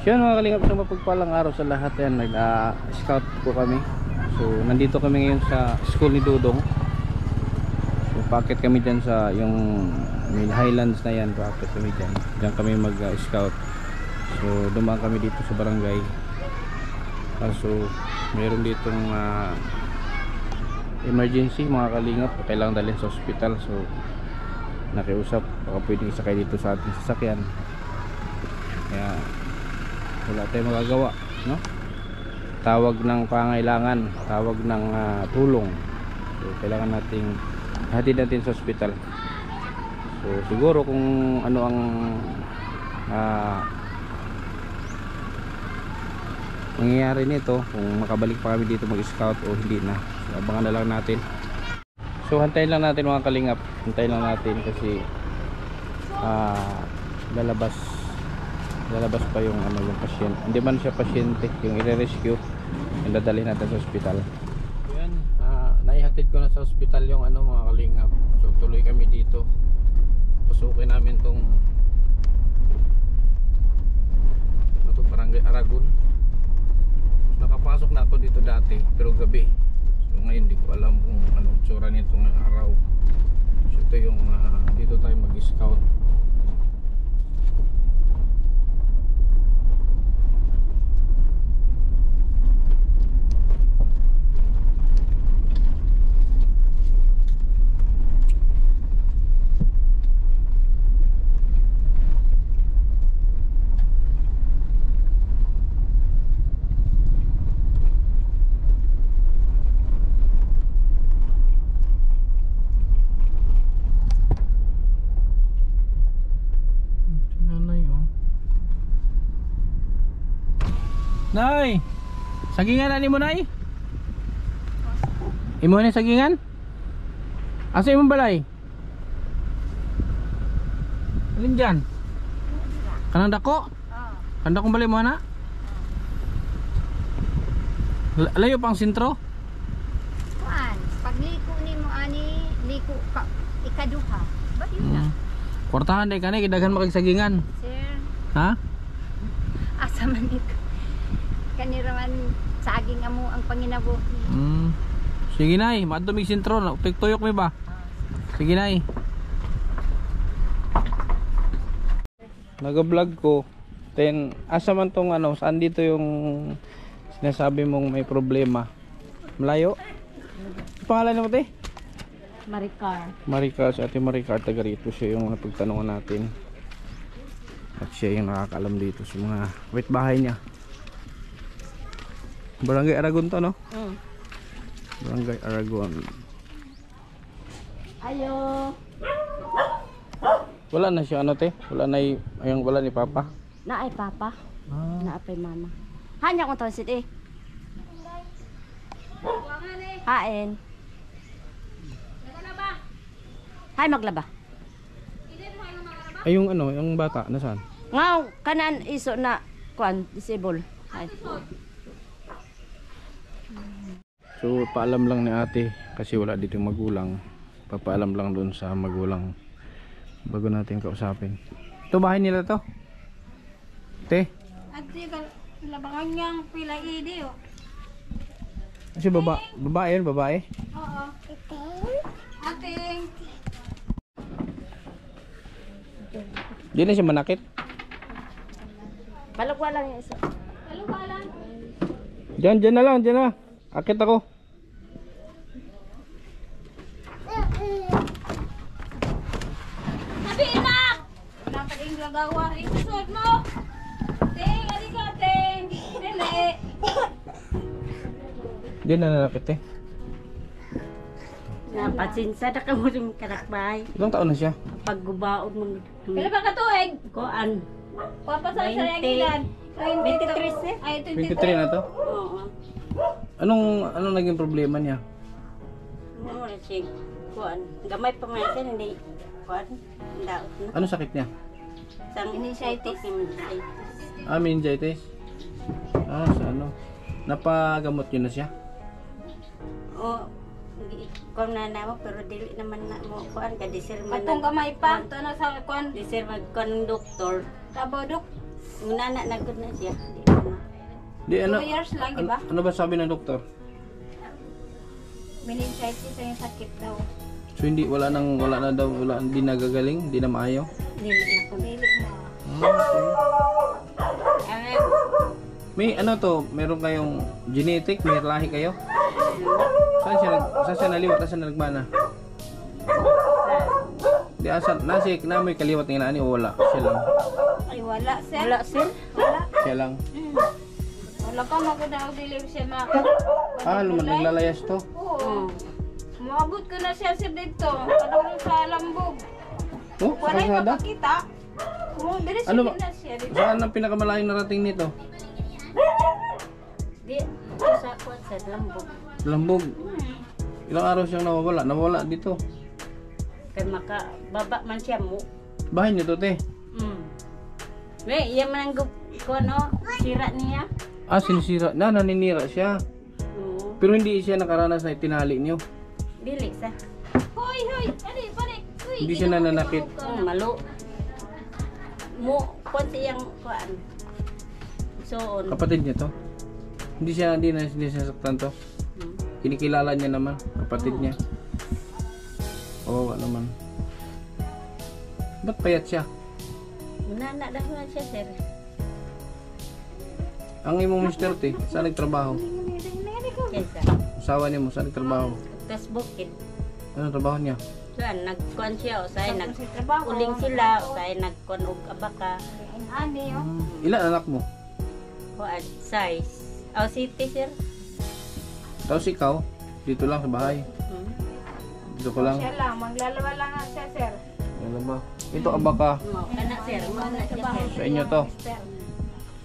So yun mga kalingap, sa mapagpalang araw sa lahat yan. Nag-scout po kami. So nandito kami ngayon sa school ni Dudong. So packet kami dyan sa yung Highlands na yan. Packet kami dyan. Dyan kami mag-scout. So dumaan kami dito sa barangay. So meron ditong emergency mga kalingap. Kailangan dalhin sa hospital. So nakiusap baka pwedeng isakay dito sa ating sasakyan. Kaya wala tayong magagawa, no? Tawag ng pangailangan, tawag ng tulong. So kailangan nating hatid natin sa hospital. So siguro kung ano ang mangyayari nito, kung makabalik pa kami dito mag-scout o hindi na. So abangan na lang natin. So hantayin lang natin mga kalingap. Hantayin lang natin kasi lalabas pa yung yung pasyente. Hindi man siya pasyente, yung i-rescue, yung dadalhin natin sa ospital. Yan, naihatid ko na sa ospital yung mga kalingap. So tuloy kami dito. Pasukin namin tong Barangay Aragon. So, nakapasok na ako dito dati pero gabi. So ngayon di ko alam kung anong tsura nito ng araw. So ito yung dito tayo mag-scout. Nay, sagingan ani mo nay? Imo ni sagingan? Asa imong balay? Alin dyan? Kanang dako? Kanang dakong balay mo na? Layo pang sentro? Kuan, pagliko ni mo ani, liko ka ikaduha. Ba yun na? Kwartahan day kanay kidaghan makigsagingan. Sir, Ha? asa man ito? Kaniraman saging amo ang panginabuhi. Sige nay, madumig sentro, tuyok mi ba? Sige nay. Naga-vlog ko. Then asa man tong saan dito yung sinasabi mong may problema? Malayo? Ang pangalan mo te? Maricar. Maricar, si Ate Maricar, taga rito. Siya yung napagtanungan natin. At siya yung nakakaalam dito sa mga wait bahay niya. Barangay Aragon to, no? Barangay Aragon. Ayo. Wala na siya te? Wala na wala ni Papa? Naay papa. Naapay mama. Hanya ko to sit eh. Hain. Hay maglaba. Ay yung yung bata nasaan? Ngaw kanan iso na kuan disable. Hay. So paalam lang ni ate kasi wala dito yung magulang. Papaalam lang doon sa magulang bago natin kausapin. Ito bahay nila to? Te? Ate, labangan niyang pila idi oh. Kasi babae yun, babae? Oo. Ate. Di na siya manakit? Balagwa lang yung iso. Alubalan. Diyan na lang, diyan na. Akit ako. Sabi inak! Wala pa rin gagawa. Isusod mo. Ting, alika ting. Dili. Diyan na nalapit eh. Napatsinsa na ka mo rin karakbay. Ilang taon na siya? Paggubaon mo. Pila pa katuig? Koan. Papasal sa 20. regilan. 23 eh. Ay, 23 na to? Oo. Anong naging problema niya? Ano mo na siya? Koan. Gamay pa man siya, hindi. Koan. Daot na. Anong sakit niya? Meningitis. Meningitis? Sa napagamot niyo na siya? Oo. Kung na mo, pero dili naman na mo kuan ka. Disir man Atong gamay pa. Ito na sa kuan. Disir man kuan ng doktor. Tabodok. Una na good na siya. Di na. Di ano? 2 years lang, di ba? Ano ba sabi ng doktor? Meningitis ang sakit daw. So hindi wala na daw, hindi nagagaling, hindi na maayo. Dili na ko. Dili mo. Okay. Ang May ano to, meron kayong genetic, may lahi kayo? Saan siya naliwat, saan siya nagmana? Di asan, na may kaliwat ng inaani o wala? Siya lang. Ay, wala, sir. wala sir. Wala. Siya lang. Wala ka magandang dilim siya Naglalayas to. Oo. Umabot ko na siya sir dito. Kadulong sa lambog. Oh, Wala yung kalsada? makakita. Oo, diretso Ano ba? din na siya dito. Saan ang pinakamalayong narating nito? Di sa kuan sa lambog. Lambog. Ilang araw siyang nawawala? Nawawala dito. Kay maka baba man siya mo. Bahay niyo to, te. May iya man ang ko ano, sira niya. Ah, sinisira. Naninira siya. Oo. Pero hindi siya nakaranas na itinali niyo. Dili sa. Hoy, hoy. Ali, balik. Uy, Hindi siya nananakit. Malo. Mo kuan siyang kuan. So Kapatid niya to. Hindi siya saktan to. Kinikilala niya naman, kapatid niya. Oo, naman. Ba't payat siya? Nana daw na siya sir. Ang imong mister te, saan nagtrabaho? Kaysa. Asawa niya mo, saan nagtrabaho? Tas bukid. Ano trabaho niya? Saan nagkuan siya o say Sa trabaho. uling sila o say nagkuan og abaka. Ani, oh. Ilan anak mo? Kuan size. O city sir. Tapos ikaw, dito lang sa bahay. Dito ko lang. Siya lang, maglalaba lang nga siya, sir. Ano ba? Ito abaka. Mo kana sir, mo na siya sir. Sa inyo to.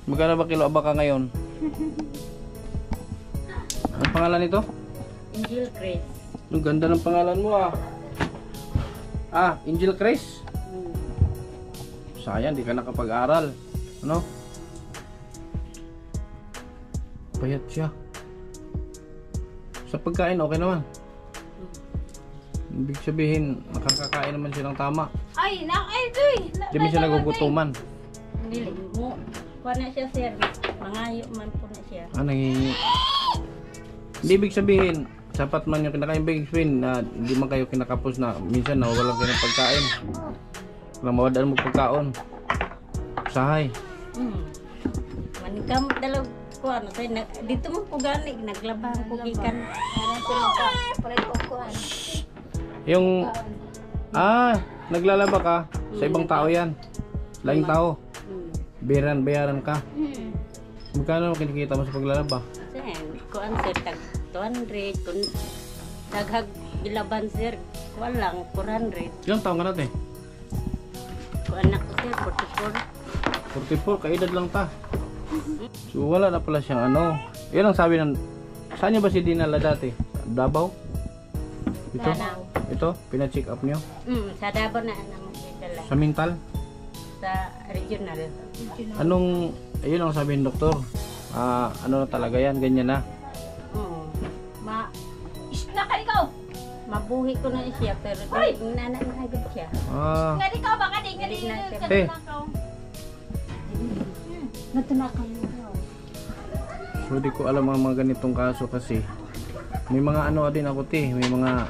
Magkano ba kilo abaka ngayon? Ang pangalan nito? Angel Grace. Ang ganda ng pangalan mo ah. Ah, Angel Chris. Sayang, di ka nakapag-aral. Ano? Payat siya. Sa pagkain, okay naman. Ibig sabihin, nakakakain naman siya ng tama. Ay, doy. Di ba siya nagugutuman? Dili mo. Kuan na siya sir. Mangayo man po na siya. Ah, nangingi. Hindi ibig sabihin, sapat man yung kinakain. Ibig sabihin na hindi man kayo kinakapos na minsan nawawalan kayo ng pagkain. Walang mawadaan mo pagkaon. Sahay. Manikam dalaw ko ano say dito mo ko gani naglabang ko gikan. Parang sila pareho ko. Yung, naglalaba ka sa ibang tao yan. Laing tao. Bayaran ka. Magkano kinikita mo sa paglalaba? Sen, kuan sir tag 200 kun daghag bilaban sir. Walang 400. Ilang taon ka na, te? Kuan na ko sir 44. 44, kaedad lang ta. So wala na pala siyang ano. Yun ang sabi ng, saan niyo ba si dinala dati? Davao? Ito? Danau. Ito? Pina-check up niyo? Sa Davao na mo dala. Sa mental? Sa regional. Anong, ayun ang sabi ng doktor. Ano na talaga yan, ganyan na. Ma Isna ka ikaw. mabuhi ko na siya pero di nananagad siya. Nga di ka ba kadi nga di Te. Natunakaw mo. So di ko alam ang mga ganitong kaso kasi may mga ano din ako te, may mga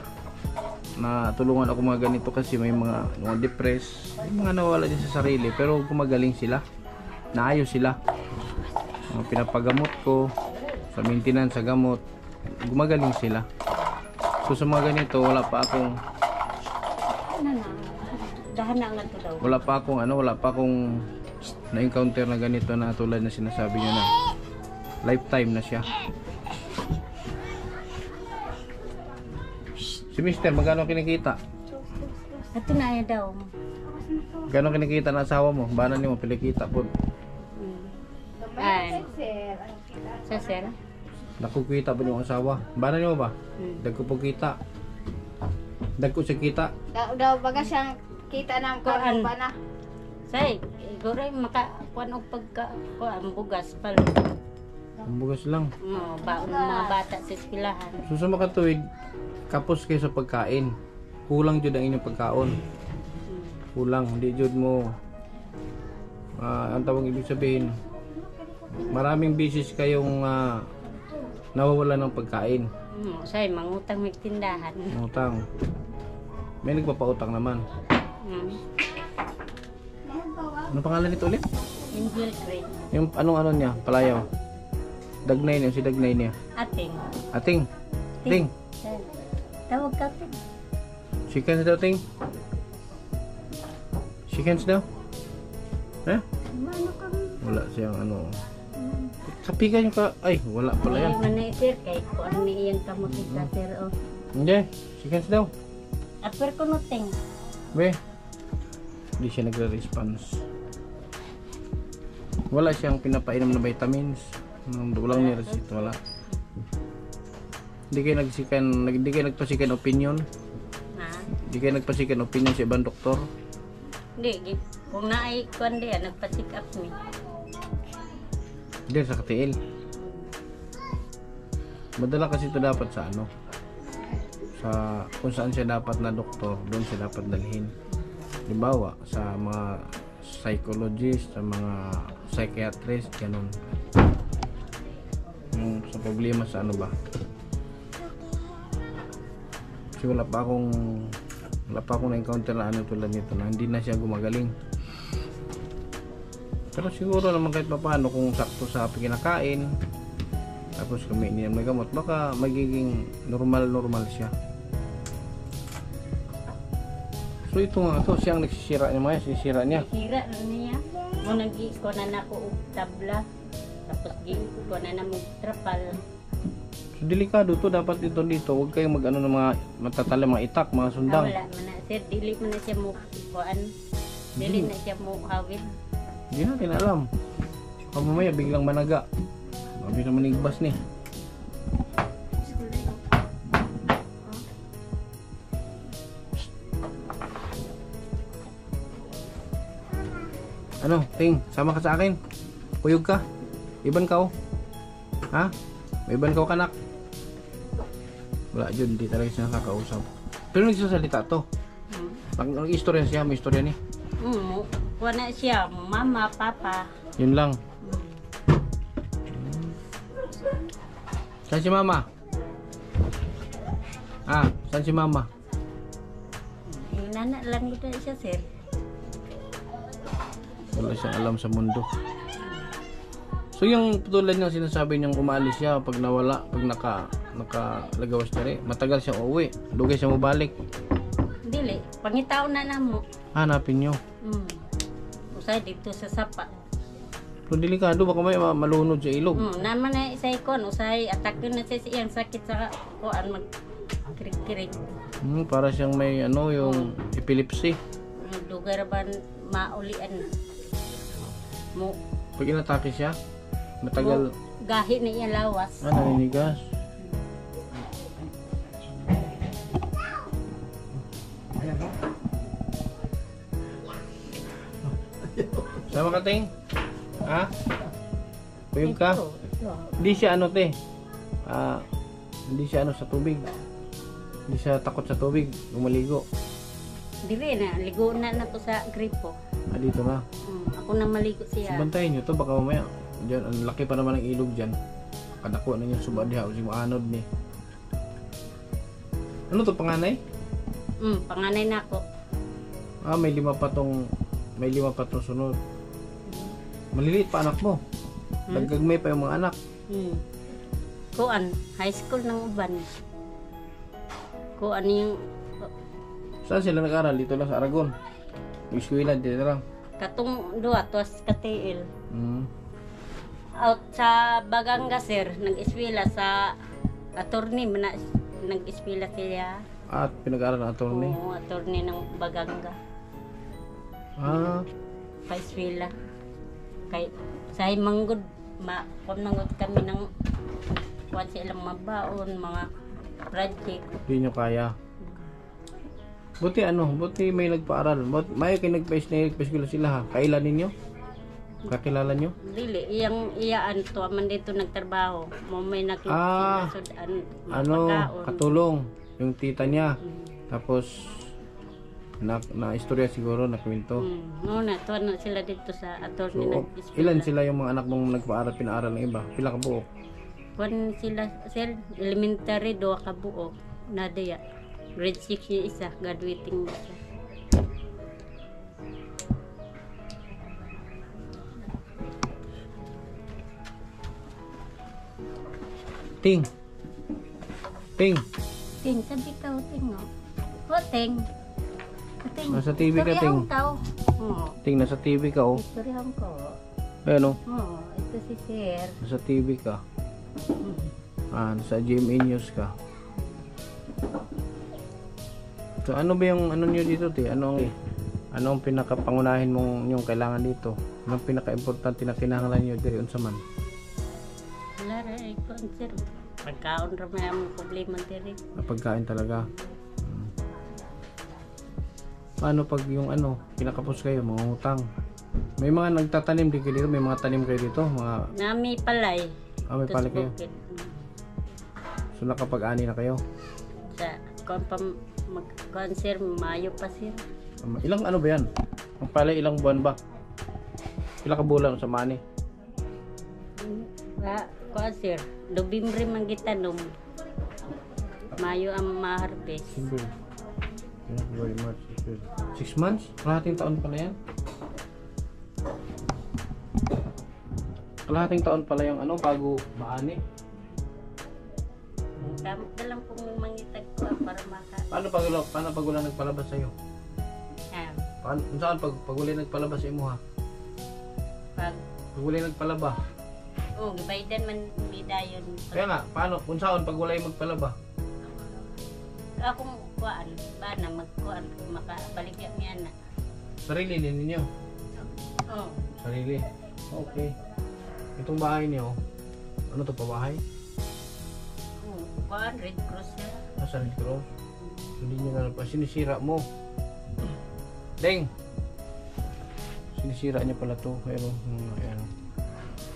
natulungan ako mga ganito kasi may mga depressed, may mga nawala din sa sarili pero gumagaling sila, naayos sila. Pinapagamot ko sa maintenance, sa gamot, gumagaling sila. So sa mga ganito wala pa akong Dahan na nga to daw. wala pa akong na-encounter na ganito na tulad na sinasabi niyo na lifetime na siya. Si Mister, magkano kinikita? Ato na daw. Gano'ng kinikita na asawa mo? Bana niyo pilikita po. Ay. Sa sir. Nakukita ba yung asawa? Bana niyo ba? Dagko po kita. Dagko siya kita. Daw baga siyang kita ng Kuan. ba na. Say, iguro maka kuan og pagka kuan bugas pal. Ang bugas lang. Baon ng mga bata sa eskwelahan. So sa makatuwid, kapos kayo sa pagkain. Kulang jud ang inyong pagkaon. Kulang, hindi jud mo Ang tawag ibig sabihin, maraming bisis kayong nawawala ng pagkain. Say, mangutang may tindahan. Utang. May nagpapautang naman. Ano pangalan nito ulit? Angel Creek. Yung anong niya? Palayaw. Dagnay niya, si Dagnay niya. Ating. Ating. Ting. Tawag ka Ting. Chickens daw, Ting. Chickens daw. Eh? Mano kang Wala siyang ano. Sapigan yung ka. Ay, wala pala yan. Ay, manay sir, kay ko ano ni iyang kamuti ka sir. Oh. Hindi. Chickens daw. Aper ko no Ting. Be. Hindi siya nagre-response. Wala siyang pinapainom na vitamins. Walang niresito, wala. Hindi kayo nagpasikan opinion. Ha? Hindi kayo nagpasikan opinion sa ibang doktor. Hindi, kung naay kuan di nagpa-check up mi. Hindi sa katiil. Madala kasi ito dapat sa ano. Sa kung saan siya dapat na doktor, doon siya dapat dalhin. Halimbawa sa mga psychologist, sa mga psychiatrist, ganun. Yung sa problema sa ano ba? Kasi wala pa akong na-encounter na ano tulad nito na hindi na siya gumagaling. Pero siguro naman kahit paano kung sakto sa kinakain, tapos kumain ng gamot, baka magiging normal siya. So ito nga to, siyang nagsisira niya, Maya, sisira niya. Sira na niya. Mo nagi ko na nako og tabla. Tapos gi ko na mo trapal. So delikado to, dapat ito dito, huwag kayong mag-ano ng mga matatala, mga itak, mga sundang. Wala man na sir, dili man na siya mo kuan. Dili na siya mo hawid. Hindi natin alam. Baka mamaya biglang managa. Mabi naman igbas ni. Ano, Ting, sama ka sa akin. Puyog ka. Iban ka oh. Ha? May iban ka oh, kanak. Wala dyan, hindi talaga siya nakakausap. Pero nagsasalita to. Nag-istorya siya, may istorya ni. Kuha na siya, mama, papa. Yun lang. Saan si mama? Saan si mama? Yung nana lang kita siya sir. Wala siyang alam sa mundo. So yung tulad ng sinasabi niyang umalis siya pag nawala, pag nakalagawas niya rin, matagal siyang uuwi. Dugay siya mabalik. Dili, pangitaw na namo. Hanapin niyo. Usay dito sa sapa. Pero delikado, baka may malunod sa ilog. Naman na isay kon, usay atake na siya siyang sakit sa kuan mag kirig-kirig. Para siyang may ano, yung epilepsy. Lugar ba maulian mo. Pag inatake siya, matagal. Gahi na iya lawas. Naninigas. Sama ka, Ting? Ha? Puyog ka? Hindi siya ano, te. Hindi siya ano sa tubig. Hindi siya takot sa tubig. Gumaligo. Dili na, ligo na to sa gripo. Dito na. Ako na maligo siya. Bantayin nyo to, baka mamaya. Diyan, ang laki pa naman ng ilog dyan. Kadako na yung subad diha. Kasi maanod ni. Ano to, panganay? Panganay na ako. May lima pa tong sunod. Maliliit pa anak mo. Nagagmay pa yung mga anak. Kuan, high school ng uban. Kuan yung Saan sila nag-aral? Dito lang sa Aragon. Yung eskwela dito lang. katong duwa tuwas katiil. Out sa Baganga sir, nag-eskwela sa attorney man nag-eskwela siya. At pinag-aral ng attorney? Oo, attorney ng Baganga. Pa-eskwela. Kay sa Manggod, manggod kami ng kuwan sa ilang mabaon, mga project. Hindi nyo kaya. Buti may nagpaaral. May kayo nagpa-eskwela sila ha. Kailan ninyo? Kakilala nyo? Dili, iyaan to, man dito nagtrabaho. Mo may Katulong. Yung tita niya. Tapos, na istorya siguro na kwento. Muna, tuwan na sila dito sa attorney So, ilan sila yung mga anak mong nagpaaral, pinaaral ng iba? Pila ka buok? Kuan sila, sir, elementary, 2 ka buok. Nadia. Grade 6 yung isa, graduating na siya. Ting. Ting. Ting, sabi ka, ting, no? O, ting. Ting. Nasa TV ka, ting. Oo. Ting, nasa TV ka, oh. Istoryahan ko. Ayan, oh. Oo, ito si sir. Nasa TV ka. Nasa GMA News ka. So, ano ba yung ano nyo dito, te? Anong pinakapangunahin mong yung kailangan dito? Anong pinaka-importante na kinahanglan nyo diri unsa man? Wala rin, kuan, sir. Pagkaon rin may among problema diri. Pagkain talaga. Paano pag yung ano, pinakapos kayo, mga utang? May mga nagtatanim din kayo dito? May mga tanim kayo dito? Mga... Nami palay. may Tus palay kayo? bukid. So nakapag-ani na kayo? Sa kuan pa kuan, sir, Mayo pa, sir. Ilang ano ba yan? Ang palay ilang buwan ba? Ilang kabulan sa mani? Kuan, sir, November man gitanom. Mayo ang ma-harvest. December, January, March, April. 6 months? Kalahating taon pala yan? Kalahating taon pala yung ano, bago maani? Gamit na lang pong mangitag ko para maka... Paano pag wala nagpalabas sa'yo? Kung saan pag wala nagpalabas sa imo ha? Pag wala nagpalaba? Oo, gibaydan man ni dayon. Kaya nga, paano? Kung saan pag wala magpalaba? Akong kuan, ba na magkuan, makabalik yan na. Sarili din ninyo? Oo. Sarili? Okay. Itong bahay niyo, ano to pa bahay? Kuan, Red Cross na. Nasa Red Cross? Hindi nyo na pa. Sinisira mo. Deng! Sinisira niya pala to. Pero, ayan.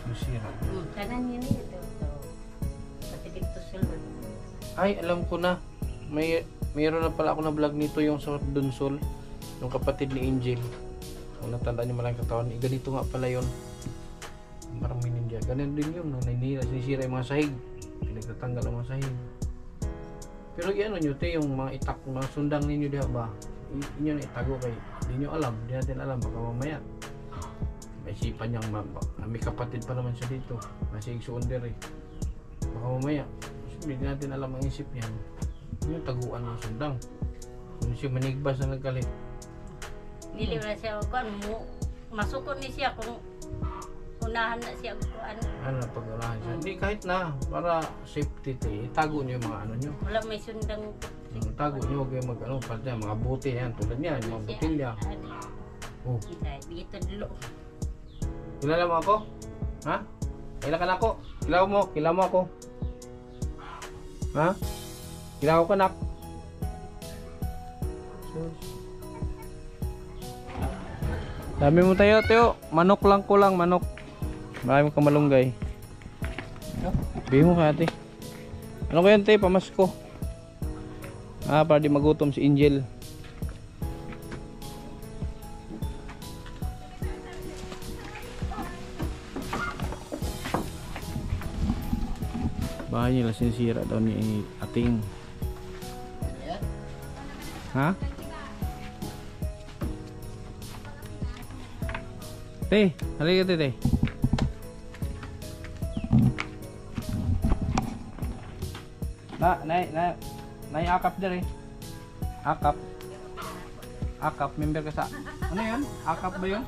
Sinisira. Kanan yun eh. Ito. Pati dito sulod. Ay, alam ko na. Mayroon na pala ako na vlog nito yung sa Dunsol. Yung kapatid ni Angel. Kung natandaan niyo malang katawan. Ganito nga pala yun. Parang mininja. Ganun din yun. Sinisira yung mga sahig. Pinagtatanggal ang mga sahig. Pero ano nyo, te, yung mga itak, mga sundang ninyo diha ba? Inyo na itago kay hindi nyo alam, hindi natin alam, baka mamaya may isipan niyang may kapatid pa naman siya dito, nasa igsuonder eh, baka mamaya hindi natin alam ang isip niyan, yung taguan ng sundang kung siya manigbas na nagkalit, Dili na siya kuan mo. Masukon ni siya kung unahan na siya kuan. ano na pag-ulahan siya, hindi kahit na para safety, te, itago nyo yung mga ano nyo, Wala may sundang yung tago nyo, huwag kayo mag ano, pala mga bote yan, tulad niyan, yung mga botilya. Oh, Dito dulo. kilala mo ako? Ha? Kailan ako? Kilala mo ako? Ha? Kilala ko nak? Dami mo tayo, Teo. Manok lang ko lang, manok. Marami kang malunggay. Bihim mo ka, ate. Ano ko yan, te? Pamasko. Para di magutom si Angel. Bahay nila sinisira daw ni Ating. Ha? Te, halika te. Akap dere. Akap, member ka sa... Ano yun? Akap ba yun?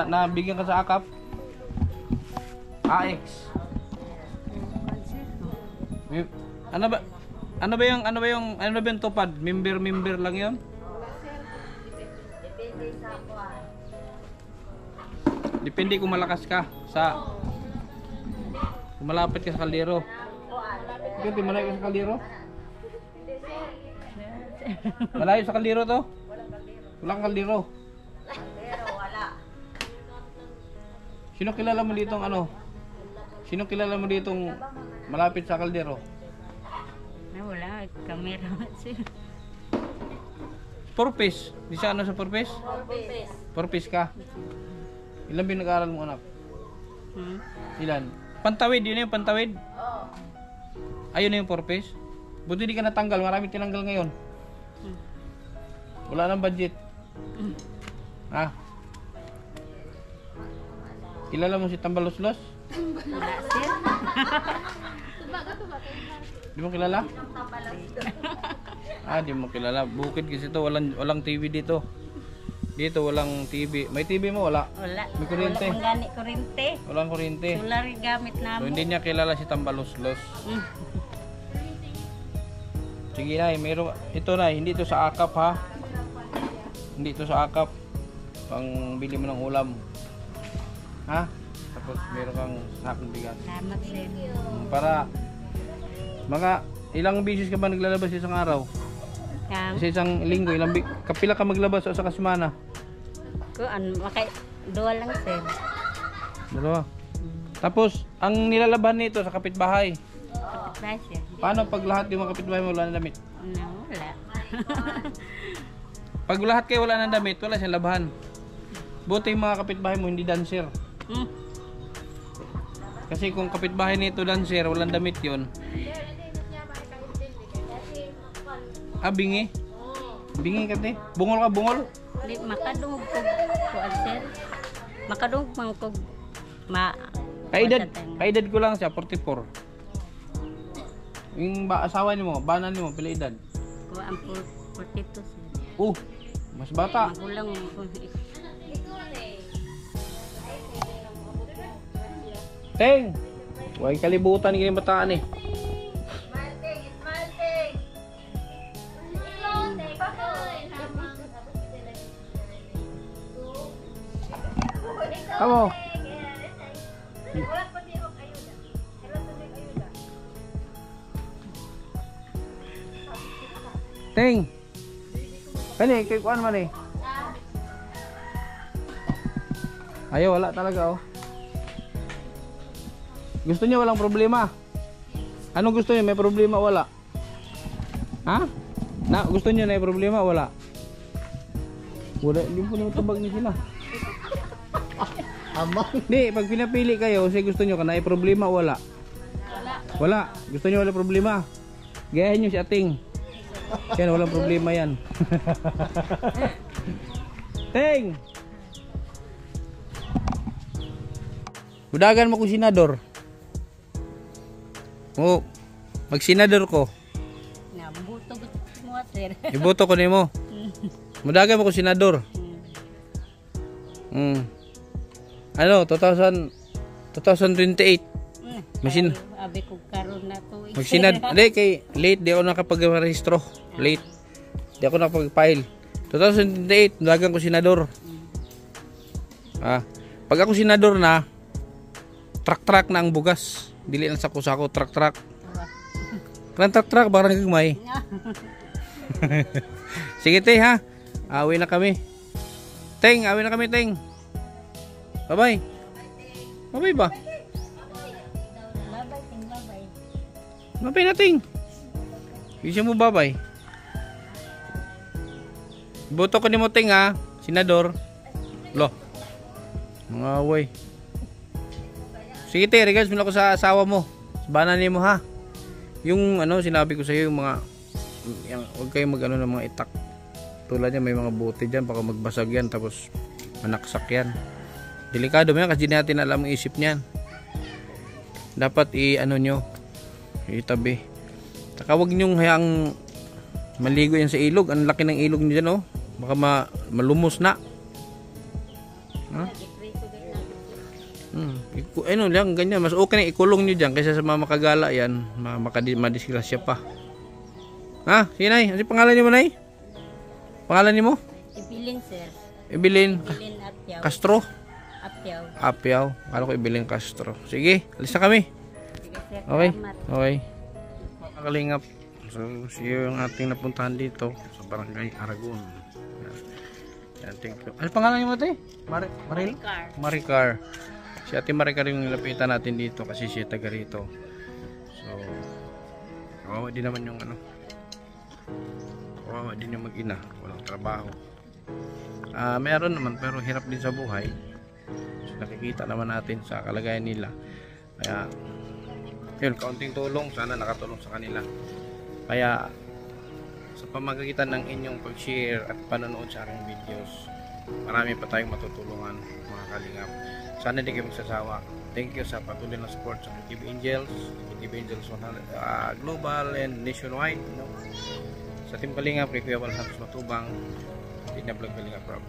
Nabigyan ka sa akap? AX. Ano ba yung tupad? Member lang yun? Depende kung malakas ka sa... Kung malapit ka sa kaldero. Hindi malayo ka sa kaldero? Malayo sa kaldero to? Walang kaldero. Wala. Sino kilala mo ditong ano? Sino kilala mo ditong malapit sa kaldero? Wala, camera sir. Purpose. Di sa ano sa purpose? Purpose ka. Ilan pinag-aaral mo anak? Ilan? Pantawid, yun yung pantawid? Ayun na yung purpose? Buti di ka natanggal, marami tinanggal ngayon. Wala nang budget. Ha? Kilala mo si Tambaluslos? Wala, sir. Di mo kilala? Di mo kilala. Bukid kasi to, walang TV dito. Dito walang TV. May TV mo? Wala. Wala. May kuryente. Wala pang gani kuryente. Walang kuryente. Wala rin gamit So namin. hindi niya kilala si Tambaluslos. Sige na, meron ito na, hindi ito sa akap ha. Hindi ito sa akap. Pang bili mo ng ulam. Ha? Tapos meron kang sakong bigas. Salamat, sir. Para mga ilang beses ka ba naglalabas sa isang araw? Sa isang linggo, kapila ka maglabas sa kasemana? Dua lang, sir. Dalawa. Tapos, ang nilalaban nito sa kapitbahay. Kapit sir. Paano pag lahat yung mga kapitbahay mo wala ng damit? No, wala. Pag lahat kayo wala ng damit, wala siyang labahan. Buti yung mga kapitbahay mo hindi dancer. Kasi kung kapitbahay nito dancer, walang damit yun. Bingi? Bingi ka te? Bungol ka, bungol? Di makadungog ko sir. Makadungog man ko Kaedad ko lang siya, 44. Yung asawa niyo mo, banan niyo mo, pila edad? ko ang 42 sir. Mas bata. Magulang ko. Teng! Huwag kalibutan yung bataan eh. Kamu? Teng! Kani, kay kuan man eh. Ayaw, wala talaga oh. Gusto niya walang problema. Ano gusto niya? May problema wala? Ha? Gusto niya na may problema wala? Wala, hindi po naman tabag niya sila. Hindi, pag pinapili kayo, kasi gusto niyo ka na may problema wala? Wala. Gusto niyo wala problema? Gayahin niyo si Ating. Yan, walang problema yan. Teng! Budagan mo kung senador. Mag-senador ko. Nabuto mo sir. Iboto ko nimo. Mudagan mo kung senador. Ano, 2028. Masin. Abi ko karon na to. Magsinad. Hindi, kay late. Di ako nakapag-rehistro. Late. Di ako nakapag-file. 2028, mudagan ko senador. Pag ako senador na, truck na ang bugas. Dili lang sako-sako, truck. Kan truck, barang gagmay. Sige te ha. Awi na kami. Teng, awi na kami teng. Bye-bye. Bye-bye ba? Bye-bye na ting. Bisa mo bye-bye. Boto ko ni mo ting ha, senador. Lo. Mga away. Sige te, regards mo na ako sa asawa mo. Sabanan niyo mo ha. Yung ano sinabi ko sa iyo, yung mga huwag kayong mag-ano ng mga itak. Tulad niya may mga buti diyan, baka magbasag yan tapos manaksak yan. Delikado mo yan kasi di natin alam ang isip niyan. Dapat i-ano nyo, itabi. Saka huwag nyong hayaang maligo yan sa ilog. Ang laki ng ilog nyo dyan oh. Baka malumos na. Ha? Ano lang ganyan, mas okay na ikulong nyo dyan kaysa sa mga makagala yan, madisgrasya pa. Ha? Sige nay, ano pangalan niyo mo nay? Pangalan niyo mo? Ibilin sir. Ibilin Ibilin Apyaw. Castro? Apyaw. Kala ko Ibilin Castro. Sige, alis na kami. Sige sir. Okay. Salamat. Okay. Mga kalingap. So, siya yung ating napuntahan dito sa Barangay Aragon. Yan, thank you. Ano pangalan niyo mo ate? Maril? Maricar. Si Ate Maricar yung nilapitan natin dito kasi siya taga rito. So, kawawa din naman yung ano. kawawa din yung mag-ina, walang trabaho. Meron naman pero hirap din sa buhay. So, nakikita naman natin sa kalagayan nila. Kaya yun, kaunting tulong, sana nakatulong sa kanila. Kaya sa pamamagitan ng inyong pag-share at panonood sa aking videos, marami pa tayong matutulungan mga kalingap. Sana hindi kayo magsasawa. Thank you sa patuloy na support sa TV Angels, TV Angels Global and nationwide, you know? Sa Team Kalingap, kay Kuya Val Santos Matubang, Vlog Kalingap Rob.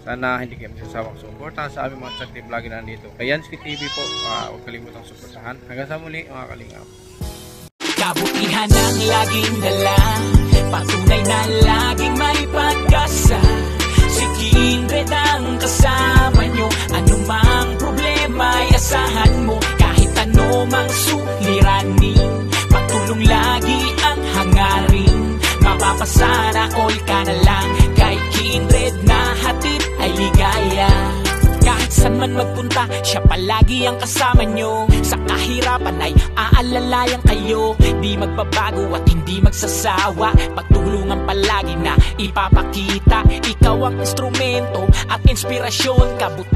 Sana hindi kayo magsasawang suportahan sa aming mga Chakti Vlog na nandito. Kaya Yansky TV po, huwag kalimutang suportahan. Hanggang sa muli mga kalingap. Kabutihan ang laging dala, patunay na laging may pag-asa. Si Kindred ang kasama nyo, anumang problema ay asahan mo. Kahit anumang suliranin, pagtulong lagi ang hangarin. Mapapasana all ka na lang, kay Kindred na hatid ay ligaya. Kahit saan man magpunta, siya palagi ang kasama nyo. Sa kahirapan ay aalalayan kayo. Di magbabago at hindi magsasawa, pagtulungan palagi na ipapakita. Ikaw ang instrumento at inspirasyon, kabuti